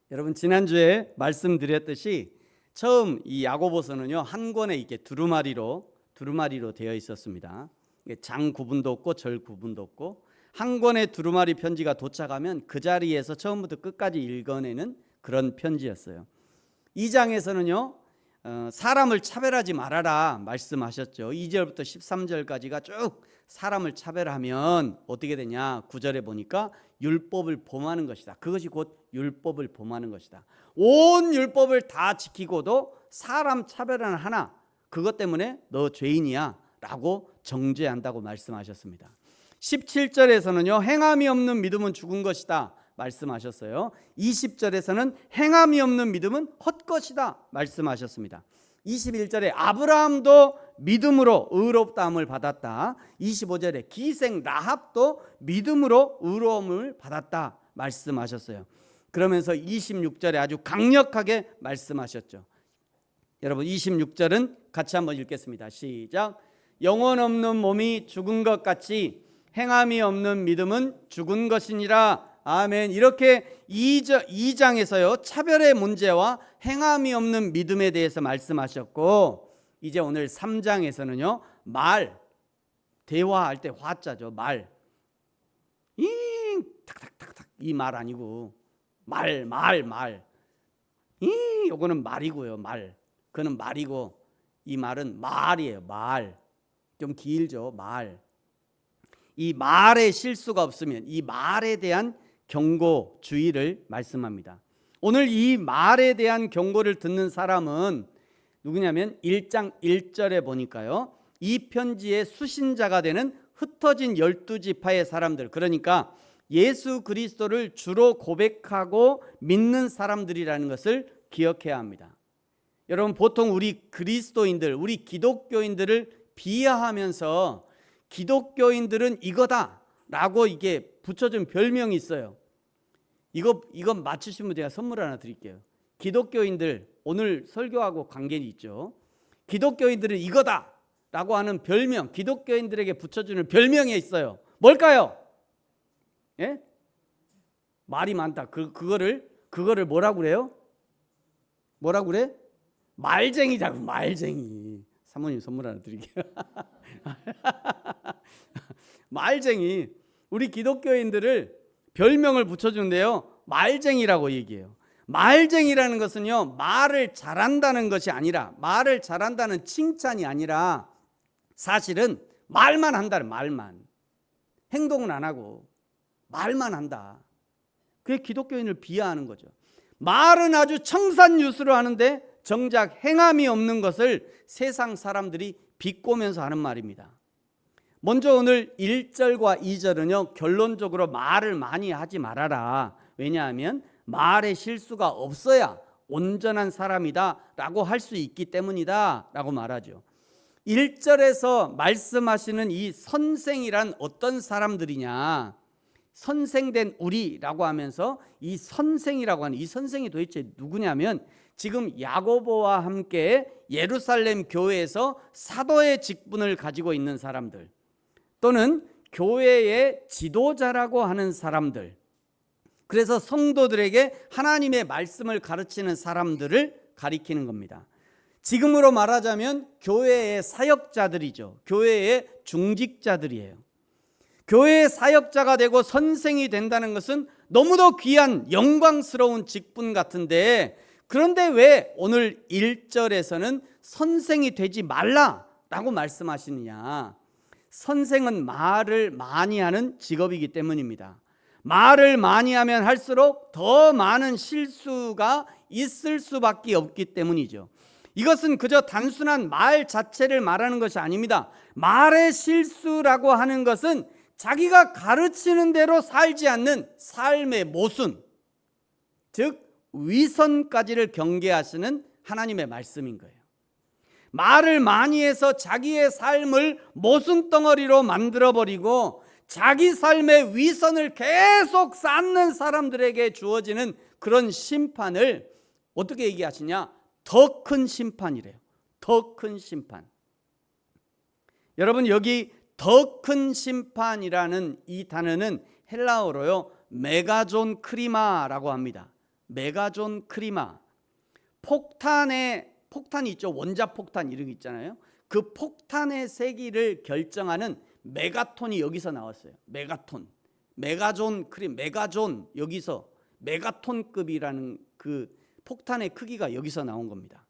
여러분, 지난주에 말씀드렸듯이 처음 이 야고보서는요, 한 권에 이렇게 두루마리로 되어 있었습니다. 장 구분도 없고 절 구분도 없고 한 권의 두루마리 편지가 도착하면 그 자리에서 처음부터 끝까지 읽어내는 그런 편지였어요. 이 장에서는요, 사람을 차별하지 말아라 말씀하셨죠. 2절부터 13절까지가 쭉 사람을 차별하면 어떻게 되냐. 9절에 보니까 율법을 범하는 것이다. 그것이 곧 율법을 범하는 것이다. 온 율법을 다 지키고도 사람 차별하는 하나, 그것 때문에 너 죄인이야 라고 정죄한다고 말씀하셨습니다. 17절에서는요, 행함이 없는 믿음은 죽은 것이다 말씀하셨어요. 20절에서는 행함이 없는 믿음은 헛것이다 말씀하셨습니다. 21절에 아브라함도 믿음으로 의롭다함을 받았다. 25절에 기생 라합도 믿음으로 의로움을 받았다 말씀하셨어요. 그러면서 26절에 아주 강력하게 말씀하셨죠. 여러분, 26절은 같이 한번 읽겠습니다. 시작. 영혼 없는 몸이 죽은 것 같이 행함이 없는 믿음은 죽은 것이니라. 아멘. 이렇게 2장에서요, 차별의 문제와 행함이 없는 믿음에 대해서 말씀하셨고, 이제 오늘 3장에서는요, 대화할 때 화자죠. 탁탁탁탁, 이 말 아니고 요거는 말이고요. 그는 말이고 이 말은 말이에요. 좀 길죠. 이 말에 실수가 없으면 이 말에 대한 경고, 주의를 말씀합니다. 오늘 이 말에 대한 경고를 듣는 사람은 누구냐면 1장 1절에 보니까요, 이 편지의 수신자가 되는 흩어진 12지파의 사람들, 그러니까 예수 그리스도를 주로 고백하고 믿는 사람들이라는 것을 기억해야 합니다. 여러분, 보통 우리 그리스도인들, 우리 기독교인들을 비하하면서 기독교인들은 이거다 라고 이게 붙여준 별명이 있어요. 이거 맞추시면 제가 선물 하나 드릴게요. 기독교인들, 오늘 설교하고 관계는 있죠. 기독교인들은 이거다 라고 하는 별명, 기독교인들에게 붙여주는 별명이 있어요. 뭘까요? 예? 말이 많다. 그거를 뭐라고 그래요? 뭐라고 그래? 말쟁이자고, 말쟁이. 사모님 선물 하나 드릴게요. 말쟁이. 우리 기독교인들을 별명을 붙여주는데요, 말쟁이라고 얘기해요. 말쟁이라는 것은요, 말을 잘한다는 것이 아니라, 말을 잘한다는 칭찬이 아니라 사실은 말만 한다는, 말만. 행동은 안 하고 말만 한다. 그게 기독교인을 비하하는 거죠. 말은 아주 청산유수로 하는데 정작 행함이 없는 것을 세상 사람들이 비꼬면서 하는 말입니다. 먼저 오늘 1절과 2절은요, 결론적으로 말을 많이 하지 말아라. 왜냐하면 말에 실수가 없어야 온전한 사람이다 라고 할 수 있기 때문이다 라고 말하죠. 1절에서 말씀하시는 이 선생이란 어떤 사람들이냐, 선생된 우리라고 하면서 이 선생이라고 하는 이 선생이 도대체 누구냐면, 지금 야고보와 함께 예루살렘 교회에서 사도의 직분을 가지고 있는 사람들, 또는 교회의 지도자라고 하는 사람들, 그래서 성도들에게 하나님의 말씀을 가르치는 사람들을 가리키는 겁니다. 지금으로 말하자면 교회의 사역자들이죠. 교회의 중직자들이에요. 교회의 사역자가 되고 선생이 된다는 것은 너무도 귀한 영광스러운 직분 같은데, 그런데 왜 오늘 1절에서는 선생이 되지 말라라고 말씀하시느냐? 선생은 말을 많이 하는 직업이기 때문입니다. 말을 많이 하면 할수록 더 많은 실수가 있을 수밖에 없기 때문이죠. 이것은 그저 단순한 말 자체를 말하는 것이 아닙니다. 말의 실수라고 하는 것은 자기가 가르치는 대로 살지 않는 삶의 모순, 즉 위선까지를 경계하시는 하나님의 말씀인 거예요. 말을 많이 해서 자기의 삶을 모순덩어리로 만들어버리고 자기 삶의 위선을 계속 쌓는 사람들에게 주어지는 그런 심판을 어떻게 얘기하시냐? 더 큰 심판이래요. 더 큰 심판. 여러분, 여기 더 큰 심판이라는 이 단어는 헬라어로요 메가존 크리마라고 합니다. 메가존 크리마. 폭탄이 있죠. 원자폭탄 이런 게 있잖아요. 그 폭탄의 세기를 결정하는 메가톤이 여기서 나왔어요. 메가톤. 메가존 크림, 메가존 여기서 메가톤급이라는 그 폭탄의 크기가 여기서 나온 겁니다.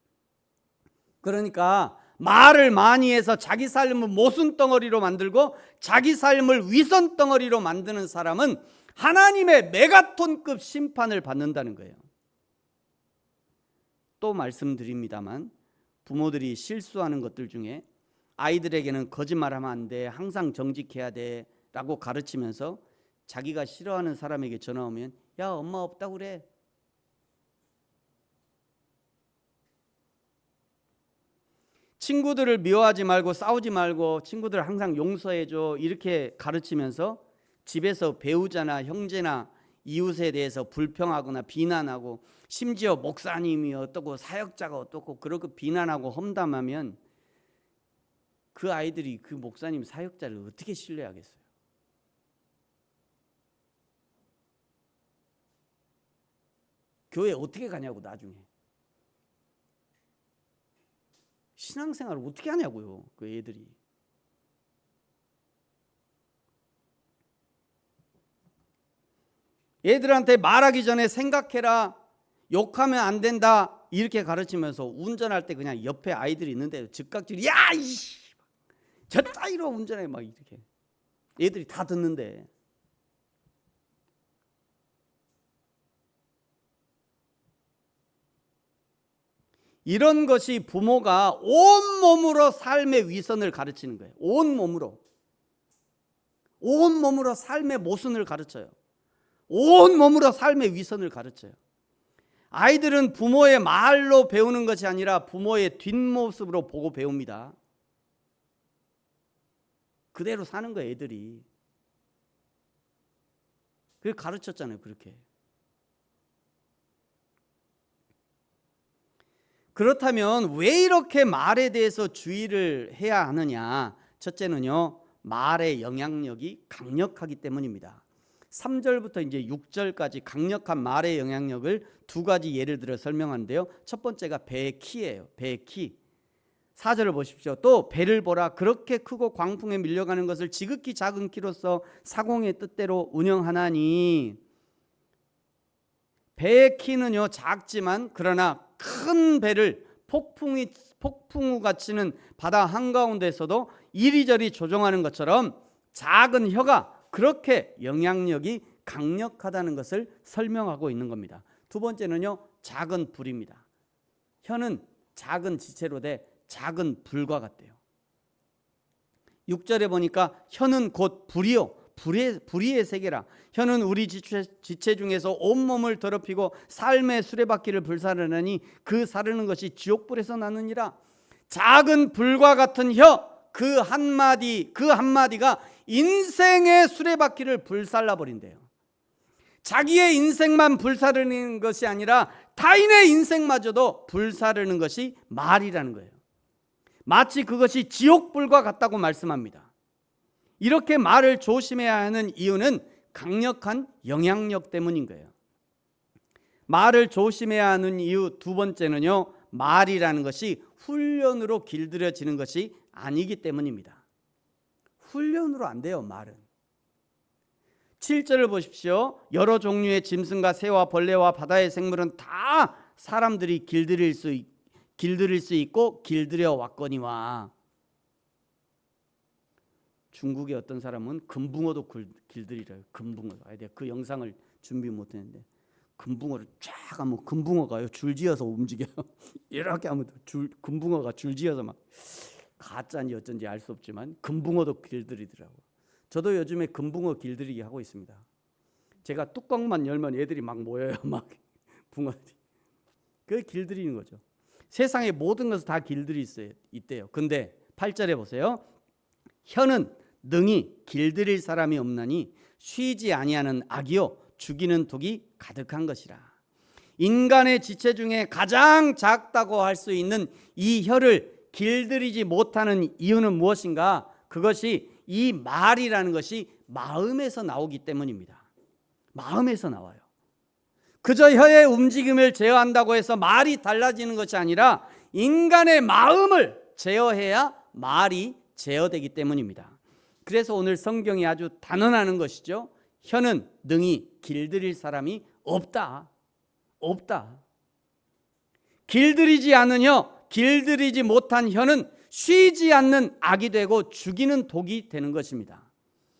그러니까 말을 많이 해서 자기 삶을 모순 덩어리로 만들고 자기 삶을 위선 덩어리로 만드는 사람은 하나님의 메가톤급 심판을 받는다는 거예요. 또 말씀드립니다만 부모들이 실수하는 것들 중에 아이들에게는 거짓말하면 안 돼, 항상 정직해야 돼 라고 가르치면서 자기가 싫어하는 사람에게 전화 오면 야 엄마 없다고 그래. 친구들을 미워하지 말고 싸우지 말고 친구들 항상 용서해줘 이렇게 가르치면서 집에서 배우자나 형제나 이웃에 대해서 불평하거나 비난하고 심지어 목사님이 어떻고 사역자가 어떻고 그렇게 비난하고 험담하면 그 아이들이 그 목사님 사역자를 어떻게 신뢰하겠어요? 교회 어떻게 가냐고 나중에. 신앙생활을 어떻게 하냐고요 그 애들이. 애들한테 말하기 전에 생각해라, 욕하면 안 된다 이렇게 가르치면서 운전할 때 그냥 옆에 아이들이 있는데 즉각질이 야 이씨 저 따위로 운전해 막 이렇게 애들이 다 듣는데. 이런 것이 부모가 온몸으로 삶의 위선을 가르치는 거예요. 온몸으로 삶의 모순을 가르쳐요. 온몸으로 삶의 위선을 가르쳐요. 아이들은 부모의 말로 배우는 것이 아니라 부모의 뒷모습으로 보고 배웁니다. 그대로 사는 거예요 애들이. 그래서 가르쳤잖아요 그렇게. 그렇다면 왜 이렇게 말에 대해서 주의를 해야 하느냐? 첫째는요, 말의 영향력이 강력하기 때문입니다. 3절부터 이제 6절까지 강력한 말의 영향력을 두 가지 예를 들어 설명하는데요. 첫 번째가 배의 키예요. 배의 키. 4절을 보십시오. 또 배를 보라. 그렇게 크고 광풍에 밀려가는 것을 지극히 작은 키로서 사공의 뜻대로 운영하나니. 배의 키는요 작지만 그러나 큰 배를 폭풍우가 치는 바다 한가운데서도 이리저리 조종하는 것처럼 작은 혀가 그렇게 영향력이 강력하다는 것을 설명하고 있는 겁니다. 두 번째는요 작은 불입니다. 혀는 작은 지체로 돼 작은 불과 같대요. 6절에 보니까 혀는 곧 불이요 불의의 세계라. 혀는 우리 지체 중에서 온몸을 더럽히고 삶의 수레바퀴를 불사르느니 그 사르는 것이 지옥불에서 나느니라. 작은 불과 같은 혀 그 한마디가 인생의 수레바퀴를 불살라 버린대요. 자기의 인생만 불사르는 것이 아니라 타인의 인생마저도 불사르는 것이 말이라는 거예요. 마치 그것이 지옥불과 같다고 말씀합니다. 이렇게 말을 조심해야 하는 이유는 강력한 영향력 때문인 거예요. 말을 조심해야 하는 이유 두 번째는요, 말이라는 것이 훈련으로 길들여지는 것이 아니기 때문입니다. 훈련으로 안 돼요, 말은. 7절을 보십시오. 여러 종류의 짐승과 새와 벌레와 바다의 생물은 다 사람들이 길들일 수 있고 길들여 왔거니와. 중국의 어떤 사람은 금붕어도 길들이래요. 금붕어. 내가 그 영상을 준비 못했는데 금붕어를 쫙 하면 금붕어가요 줄지어서 움직여요. 이렇게 하면 금붕어가 줄지어서 막 가짜인지 어쩐지 알 수 없지만 금붕어도 길들이더라고. 저도 요즘에 금붕어 길들이기 하고 있습니다. 제가 뚜껑만 열면 애들이 막 모여요. 막 붕어들이. 그게 길들이는 거죠. 세상의 모든 것을 다 길들일 수 있대요. 근데 8절에 보세요. 혀는 능히 길들일 사람이 없나니 쉬지 아니하는 악이요 죽이는 독이 가득한 것이라. 인간의 지체 중에 가장 작다고 할 수 있는 이 혀를 길들이지 못하는 이유는 무엇인가? 그것이 이 말이라는 것이 마음에서 나오기 때문입니다. 마음에서 나와요. 그저 혀의 움직임을 제어한다고 해서 말이 달라지는 것이 아니라 인간의 마음을 제어해야 말이 제어되기 때문입니다. 그래서 오늘 성경이 아주 단언하는 것이죠. 혀는 능히 길들일 사람이 없다. 없다. 길들이지 않은 혀, 길들이지 못한 혀는 쉬지 않는 악이 되고 죽이는 독이 되는 것입니다.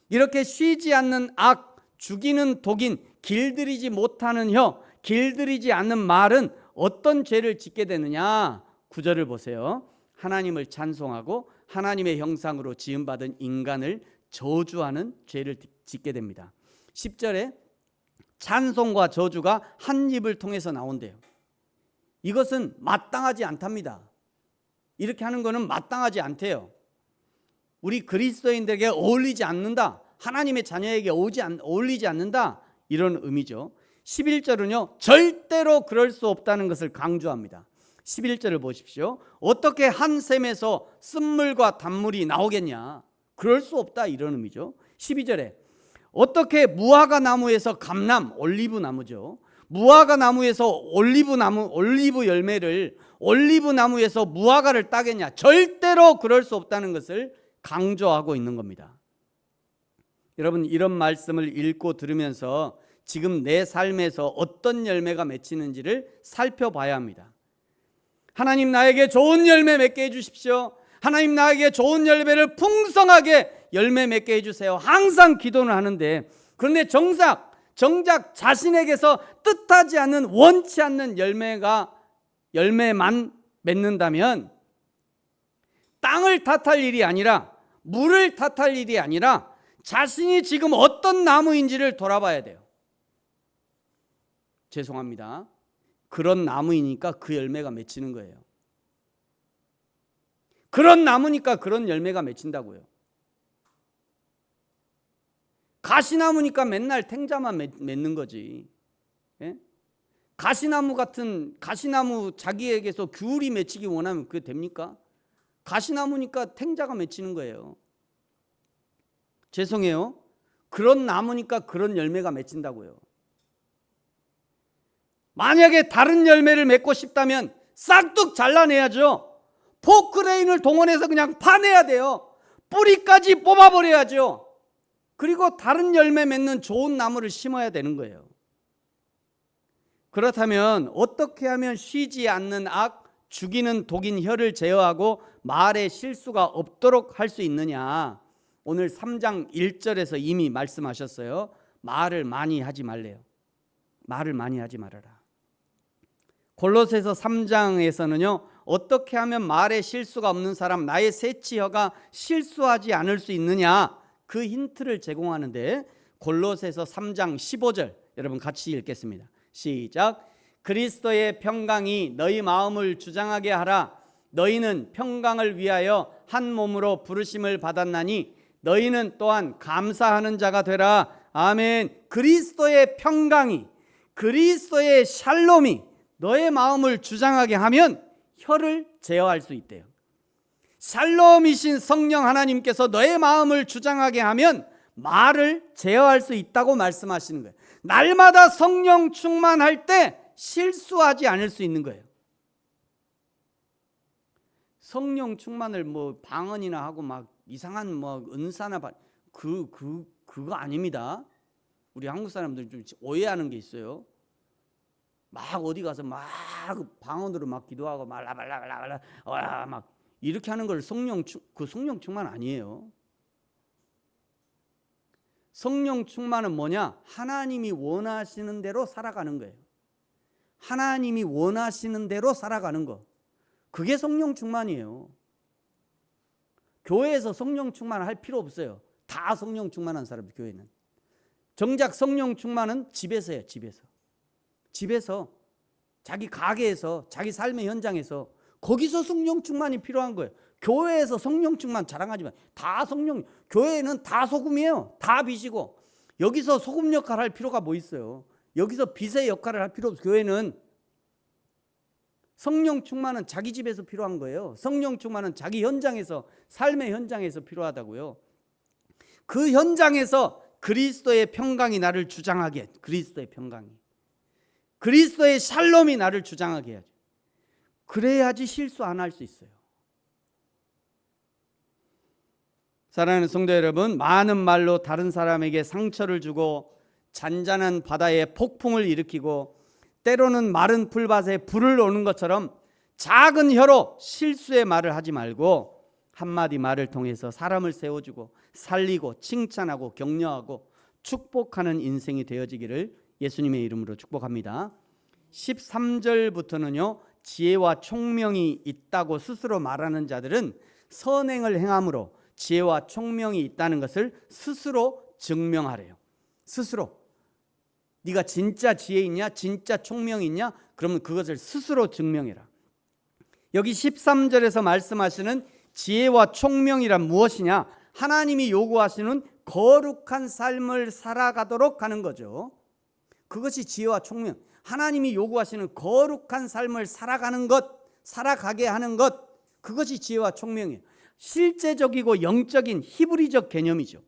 이렇게 쉬지 않는 악, 죽이는 독인 길들이지 못하는 혀, 길들이지 않는 말은 어떤 죄를 짓게 되느냐? 9절을 보세요. 하나님을 찬송하고 하나님의 형상으로 지음받은 인간을 저주하는 죄를 짓게 됩니다. 10절에 찬송과 저주가 한 입을 통해서 나온대요. 이것은 마땅하지 않답니다. 이렇게 하는 것은 마땅하지 않대요. 우리 그리스도인들에게 어울리지 않는다. 하나님의 자녀에게 어울리지 않는다. 이런 의미죠. 11절은요. 절대로 그럴 수 없다는 것을 강조합니다. 11절을 보십시오. 어떻게 한 샘에서 쓴물과 단물이 나오겠냐. 그럴 수 없다. 이런 의미죠. 12절에 어떻게 무화과 나무에서 감람, 올리브 나무죠. 무화과 나무에서 올리브 열매를 올리브 나무에서 무화과를 따겠냐. 절대로 그럴 수 없다는 것을 강조하고 있는 겁니다. 여러분, 이런 말씀을 읽고 들으면서 지금 내 삶에서 어떤 열매가 맺히는지를 살펴봐야 합니다. 하나님, 나에게 좋은 열매 맺게 해주십시오. 하나님, 나에게 좋은 열매를 풍성하게 열매 맺게 해주세요. 항상 기도는 하는데, 그런데 정작 자신에게서 뜻하지 않는, 원치 않는 열매만 맺는다면 땅을 탓할 일이 아니라, 물을 탓할 일이 아니라 자신이 지금 어떤 나무인지를 돌아봐야 돼요. 죄송합니다. 그런 나무이니까 그 열매가 맺히는 거예요. 그런 나무니까 그런 열매가 맺힌다고요. 가시나무니까 맨날 탱자만 맺는 거지. 예? 가시나무 자기에게서 귤이 맺히기 원하면 그게 됩니까? 가시나무니까 탱자가 맺히는 거예요. 죄송해요. 그런 나무니까 그런 열매가 맺힌다고요. 만약에 다른 열매를 맺고 싶다면 싹둑 잘라내야죠. 포크레인을 동원해서 그냥 파내야 돼요. 뿌리까지 뽑아버려야죠. 그리고 다른 열매 맺는 좋은 나무를 심어야 되는 거예요. 그렇다면 어떻게 하면 쉬지 않는 악, 죽이는 독인 혀를 제어하고 말에 실수가 없도록 할 수 있느냐? 오늘 3장 1절에서 이미 말씀하셨어요. 말을 많이 하지 말래요. 말을 많이 하지 말아라. 골로새서 3장에서는요. 어떻게 하면 말에 실수가 없는 사람, 나의 새치혀가 실수하지 않을 수 있느냐? 그 힌트를 제공하는데 골로새서 3장 15절 여러분 같이 읽겠습니다. 시작. 그리스도의 평강이 너희 마음을 주장하게 하라. 너희는 평강을 위하여 한 몸으로 부르심을 받았나니 너희는 또한 감사하는 자가 되라. 아멘. 그리스도의 평강이, 그리스도의 샬롬이 너의 마음을 주장하게 하면 혀를 제어할 수 있대요. 샬롬이신 성령 하나님께서 너의 마음을 주장하게 하면 말을 제어할 수 있다고 말씀하시는 거예요. 날마다 성령 충만할 때 실수하지 않을 수 있는 거예요. 성령 충만을 방언이나 하고 막 이상한 은사나 그거 아닙니다. 우리 한국 사람들 좀 오해하는 게 있어요. 막 어디 가서 막 방언으로 막 기도하고 말라말라말라 막 이렇게 하는 걸 성령 충만 아니에요. 성령 충만은 뭐냐? 하나님이 원하시는 대로 살아가는 거예요. 하나님이 원하시는 대로 살아가는 거. 그게 성령 충만이에요. 교회에서 성령 충만할 필요 없어요. 다 성령 충만한 사람, 교회는. 정작 성령 충만은 집에서 해요. 집에서 자기 가게에서 자기 삶의 현장에서 거기서 성령 충만이 필요한 거예요. 교회에서 성령 충만 자랑하지 마. 다 교회는 다 소금이에요. 다 빛이고 여기서 소금 역할을 할 필요가 뭐 있어요. 여기서 빛의 역할을 할 필요 없어요. 교회는 성령 충만은 자기 집에서 필요한 거예요. 성령 충만은 자기 현장에서, 삶의 현장에서 필요하다고요. 그 현장에서 그리스도의 평강이 나를 주장하게 해야죠. 그리스도의 평강이, 그리스도의 샬롬이 나를 주장하게 해야죠. 그래야지 실수 안 할 수 있어요. 사랑하는 성도 여러분, 많은 말로 다른 사람에게 상처를 주고 잔잔한 바다에 폭풍을 일으키고 때로는 마른 풀밭에 불을 놓는 것처럼 작은 혀로 실수의 말을 하지 말고 한마디 말을 통해서 사람을 세워주고 살리고 칭찬하고 격려하고 축복하는 인생이 되어지기를 예수님의 이름으로 축복합니다. 13절부터는요, 지혜와 총명이 있다고 스스로 말하는 자들은 선행을 행함으로 지혜와 총명이 있다는 것을 스스로 증명하래요. 스스로. 네가 진짜 지혜 있냐, 진짜 총명이 있냐, 그러면 그것을 스스로 증명해라. 여기 13절에서 말씀하시는 지혜와 총명이란 무엇이냐? 하나님이 요구하시는 거룩한 삶을 살아가도록 하는 거죠. 그것이 지혜와 총명. 하나님이 요구하시는 거룩한 삶을 살아가는 것, 살아가게 하는 것, 그것이 지혜와 총명이에요. 실제적이고 영적인 히브리적 개념이죠.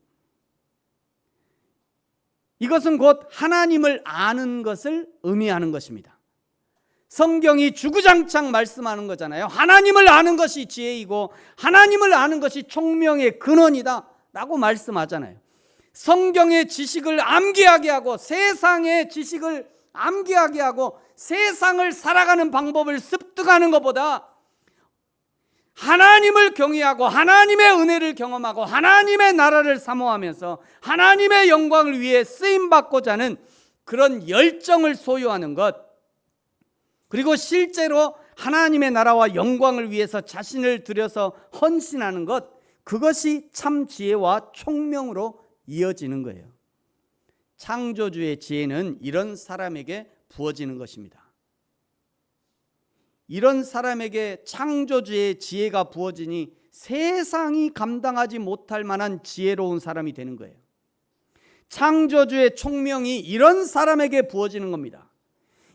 이것은 곧 하나님을 아는 것을 의미하는 것입니다. 성경이 주구장창 말씀하는 거잖아요. 하나님을 아는 것이 지혜이고 하나님을 아는 것이 총명의 근원이다 라고 말씀하잖아요. 성경의 지식을 암기하게 하고 세상의 지식을 암기하게 하고 세상을 살아가는 방법을 습득하는 것보다 하나님을 경외하고 하나님의 은혜를 경험하고 하나님의 나라를 사모하면서 하나님의 영광을 위해 쓰임받고자 하는 그런 열정을 소유하는 것, 그리고 실제로 하나님의 나라와 영광을 위해서 자신을 들여서 헌신하는 것, 그것이 참 지혜와 총명으로 이어지는 거예요. 창조주의 지혜는 이런 사람에게 부어지는 것입니다. 이런 사람에게 창조주의 지혜가 부어지니 세상이 감당하지 못할 만한 지혜로운 사람이 되는 거예요. 창조주의 총명이 이런 사람에게 부어지는 겁니다.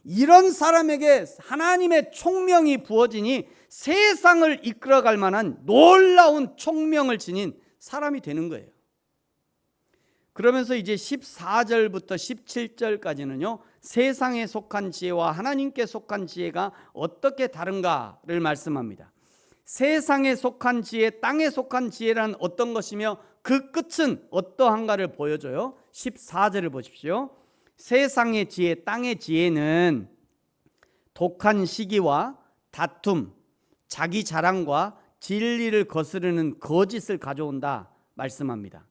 이런 사람에게 하나님의 총명이 부어지니 세상을 이끌어갈 만한 놀라운 총명을 지닌 사람이 되는 거예요. 그러면서 이제 14절부터 17절까지는요, 세상에 속한 지혜와 하나님께 속한 지혜가 어떻게 다른가를 말씀합니다. 세상에 속한 지혜, 땅에 속한 지혜란 어떤 것이며 그 끝은 어떠한가를 보여줘요. 14절을 보십시오. 세상의 지혜, 땅의 지혜는 독한 시기와 다툼, 자기 자랑과 진리를 거스르는 거짓을 가져온다 말씀합니다.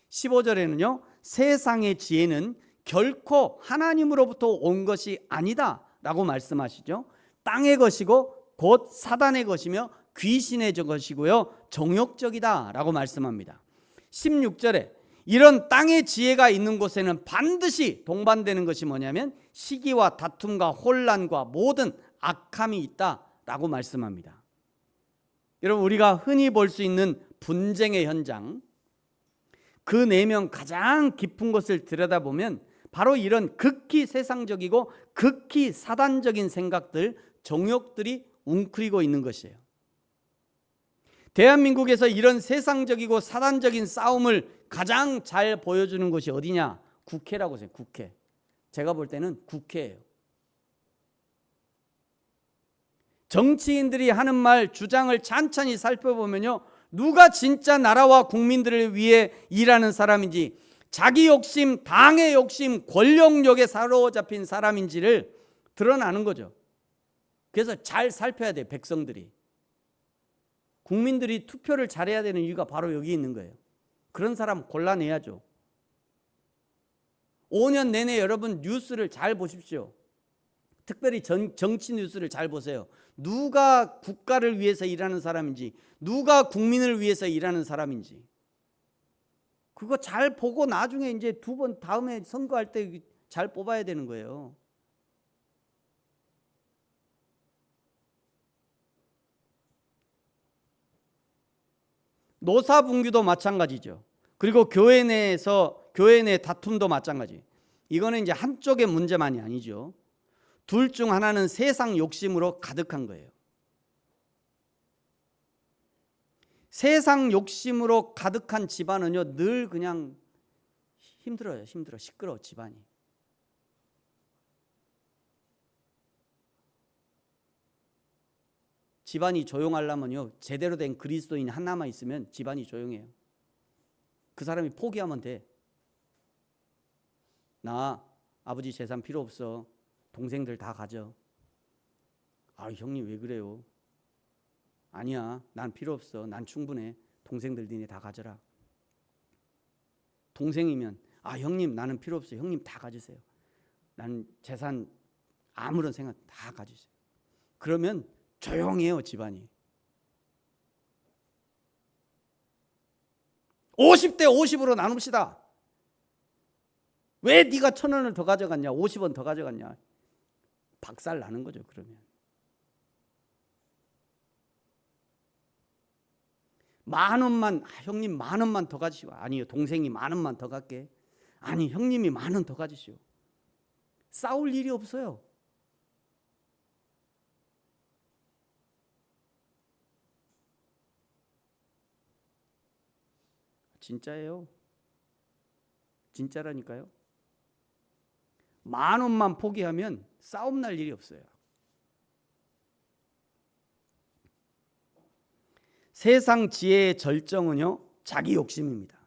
15절에는요, 세상의 지혜는 결코 하나님으로부터 온 것이 아니다 라고 말씀하시죠. 땅의 것이고 곧 사단의 것이며 귀신의 것이고요, 정욕적이다 라고 말씀합니다. 16절에 이런 땅의 지혜가 있는 곳에는 반드시 동반되는 것이 뭐냐면 시기와 다툼과 혼란과 모든 악함이 있다 라고 말씀합니다. 여러분, 우리가 흔히 볼 수 있는 분쟁의 현장, 그 내면 가장 깊은 것을 들여다보면 바로 이런 극히 세상적이고 극히 사단적인 생각들, 정욕들이 웅크리고 있는 것이에요. 대한민국에서 이런 세상적이고 사단적인 싸움을 가장 잘 보여주는 것이 어디냐? 국회라고 해요. 국회. 제가 볼 때는 국회예요. 정치인들이 하는 말, 주장을 찬찬히 살펴보면요, 누가 진짜 나라와 국민들을 위해 일하는 사람인지, 자기 욕심, 당의 욕심, 권력욕에 사로잡힌 사람인지를 드러나는 거죠. 그래서 잘 살펴야 돼요, 백성들이. 국민들이 투표를 잘해야 되는 이유가 바로 여기 있는 거예요. 그런 사람 골라내야죠. 5년 내내 여러분 뉴스를 잘 보십시오. 특별히 정치 뉴스를 잘 보세요. 누가 국가를 위해서 일하는 사람인지, 누가 국민을 위해서 일하는 사람인지, 그거 잘 보고 나중에 이제 두 번 다음에 선거할 때 잘 뽑아야 되는 거예요. 노사분규도 마찬가지죠. 그리고 교회 내 다툼도 마찬가지. 이거는 이제 한쪽의 문제만이 아니죠. 둘 중 하나는 세상 욕심으로 가득한 거예요. 세상 욕심으로 가득한 집안은요 늘 그냥 힘들어요. 시끄러워 집안이. 집안이 조용하려면요 제대로 된 그리스도인 하나만 있으면 집안이 조용해요. 그 사람이 포기하면 돼. 나 아버지 재산 필요 없어. 동생들 다 가져. 아 형님 왜 그래요? 아니야 난 필요 없어. 난 충분해. 동생들 니네 다 가져라. 동생이면 아 형님 나는 필요 없어. 형님 다 가지세요. 난 재산 아무런 생각 다 가지세요. 그러면 조용해요 집안이. 50대 50으로 나눕시다. 왜 네가 1,000원을 더 가져갔냐 50원 더 가져갔냐 박살 나는 거죠. 그러면 만 원만 형님 만 원만 더 가지시오. 아니요 동생이 만 원만 더 갈게. 아니 형님이 만 원 더 가지시오. 싸울 일이 없어요. 진짜예요. 진짜라니까요. 만 원만 포기하면 싸움 날 일이 없어요. 세상 지혜의 절정은요 자기 욕심입니다.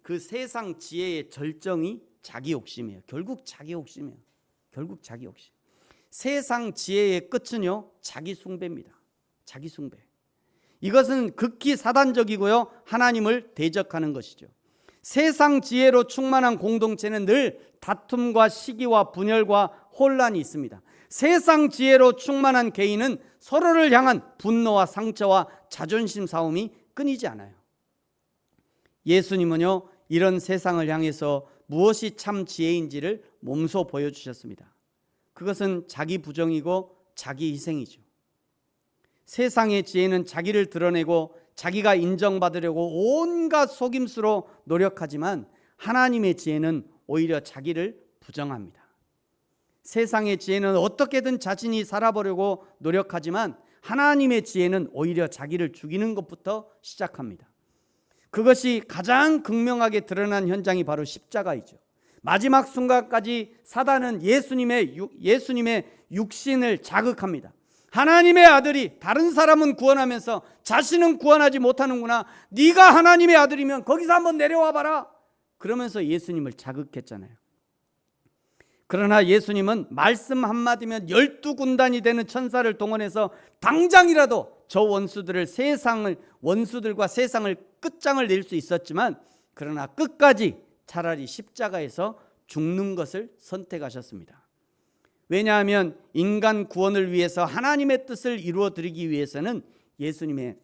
그 세상 지혜의 절정이 자기 욕심이에요. 결국 자기 욕심이에요. 결국 자기 욕심. 세상 지혜의 끝은요 자기 숭배입니다. 자기 숭배. 이것은 극히 사단적이고요 하나님을 대적하는 것이죠. 세상 지혜로 충만한 공동체는 늘 다툼과 시기와 분열과 혼란이 있습니다. 세상 지혜로 충만한 개인은 서로를 향한 분노와 상처와 자존심 싸움이 끊이지 않아요. 예수님은요 이런 세상을 향해서 무엇이 참 지혜인지를 몸소 보여주셨습니다. 그것은 자기 부정이고 자기 희생이죠. 세상의 지혜는 자기를 드러내고 자기가 인정받으려고 온갖 속임수로 노력하지만 하나님의 지혜는 오히려 자기를 부정합니다. 세상의 지혜는 어떻게든 자신이 살아보려고 노력하지만 하나님의 지혜는 오히려 자기를 죽이는 것부터 시작합니다. 그것이 가장 극명하게 드러난 현장이 바로 십자가이죠. 마지막 순간까지 사단은 예수님의 육신을 자극합니다. 하나님의 아들이 다른 사람은 구원하면서 자신은 구원하지 못하는구나. 네가 하나님의 아들이면 거기서 한번 내려와 봐라. 그러면서 예수님을 자극했잖아요. 그러나 예수님은 말씀 한마디면 12군단이 되는 천사를 동원해서 당장이라도 저 원수들과 세상을 끝장을 낼 수 있었지만 그러나 끝까지 차라리 십자가에서 죽는 것을 선택하셨습니다. 왜냐하면 인간 구원을 위해서 하나님의 뜻을 이루어 드리기 위해서는 예수님의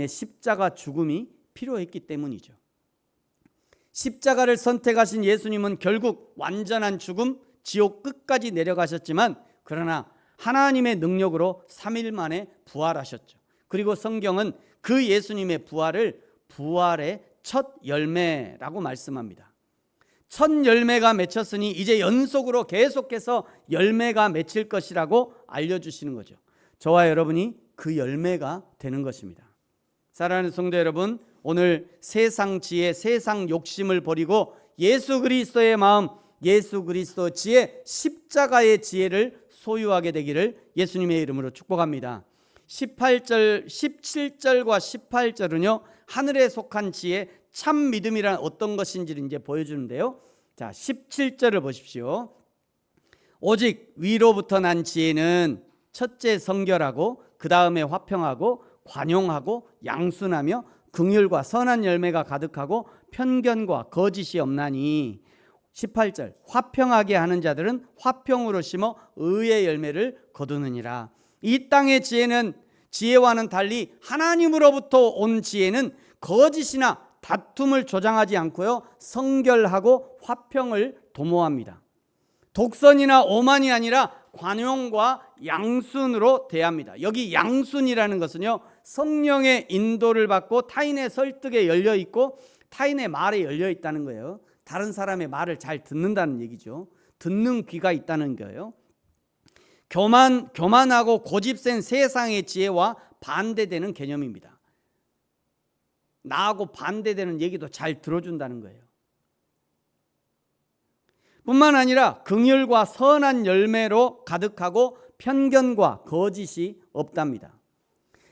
십자가 죽음이 필요했기 때문이죠. 십자가를 선택하신 예수님은 결국 완전한 죽음, 지옥 끝까지 내려가셨지만 그러나 하나님의 능력으로 3일 만에 부활하셨죠. 그리고 성경은 그 예수님의 부활을 부활의 첫 열매라고 말씀합니다. 첫 열매가 맺혔으니 이제 연속으로 계속해서 열매가 맺힐 것이라고 알려주시는 거죠. 저와 여러분이 그 열매가 되는 것입니다. 사랑하는 성도 여러분, 오늘 세상 지혜, 세상 욕심을 버리고 예수 그리스도의 마음, 예수 그리스도 지혜, 십자가의 지혜를 소유하게 되기를 예수님의 이름으로 축복합니다. 17절과 18절은요 하늘에 속한 지혜, 참 믿음이란 어떤 것인지를 이제 보여주는데요. 자, 17절을 보십시오. 오직 위로부터 난 지혜는 첫째 성결하고 그 다음에 화평하고 관용하고 양순하며 긍휼과 선한 열매가 가득하고 편견과 거짓이 없나니. 18절 화평하게 하는 자들은 화평으로 심어 의의 열매를 거두느니라. 이 땅의 지혜와는 달리 하나님으로부터 온 지혜는 거짓이나 다툼을 조장하지 않고요 성결하고 화평을 도모합니다. 독선이나 오만이 아니라 관용과 양순으로 대합니다. 여기 양순이라는 것은요 성령의 인도를 받고 타인의 설득에 열려 있고 타인의 말에 열려 있다는 거예요. 다른 사람의 말을 잘 듣는다는 얘기죠. 듣는 귀가 있다는 거예요. 교만하고 고집센 세상의 지혜와 반대되는 개념입니다. 나하고 반대되는 얘기도 잘 들어준다는 거예요. 뿐만 아니라 긍휼과 선한 열매로 가득하고 편견과 거짓이 없답니다.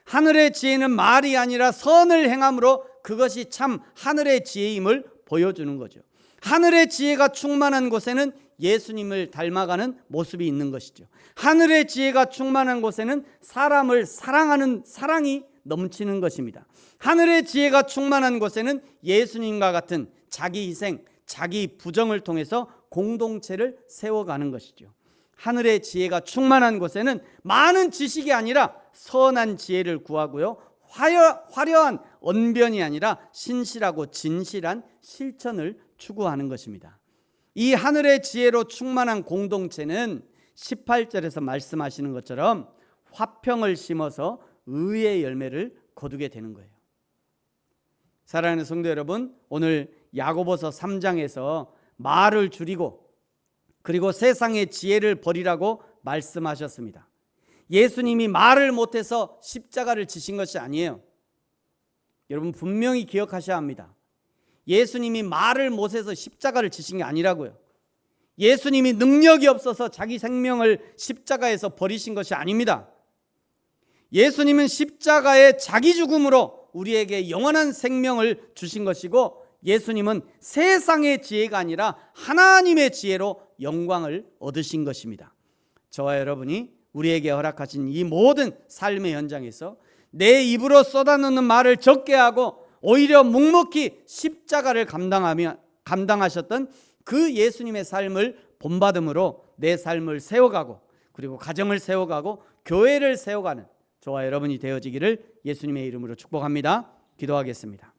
하늘의 지혜는 말이 아니라 선을 행함으로 그것이 참 하늘의 지혜임을 보여주는 거죠. 하늘의 지혜가 충만한 곳에는 예수님을 닮아가는 모습이 있는 것이죠. 하늘의 지혜가 충만한 곳에는 사람을 사랑하는 사랑이 넘치는 것입니다. 하늘의 지혜가 충만한 곳에는 예수님과 같은 자기 희생, 자기 부정을 통해서 공동체를 세워가는 것이죠. 하늘의 지혜가 충만한 곳에는 많은 지식이 아니라 선한 지혜를 구하고요, 화려한 언변이 아니라 신실하고 진실한 실천을 추구하는 것입니다. 이 하늘의 지혜로 충만한 공동체는 18절에서 말씀하시는 것처럼 화평을 심어서 의의 열매를 거두게 되는 거예요. 사랑하는 성도 여러분, 오늘 야고보서 3장에서 말을 줄이고 그리고 세상의 지혜를 버리라고 말씀하셨습니다. 예수님이 말을 못해서 십자가를 지신 것이 아니에요. 여러분 분명히 기억하셔야 합니다. 예수님이 말을 못해서 십자가를 지신 게 아니라고요. 예수님이 능력이 없어서 자기 생명을 십자가에서 버리신 것이 아닙니다. 예수님은 십자가의 자기 죽음으로 우리에게 영원한 생명을 주신 것이고, 예수님은 세상의 지혜가 아니라 하나님의 지혜로 영광을 얻으신 것입니다. 저와 여러분이 우리에게 허락하신 이 모든 삶의 현장에서 내 입으로 쏟아놓는 말을 적게 하고 오히려 묵묵히 십자가를 감당하셨던 그 예수님의 삶을 본받음으로 내 삶을 세워가고 그리고 가정을 세워가고 교회를 세워가는 저와 여러분이 되어지기를 예수님의 이름으로 축복합니다. 기도하겠습니다.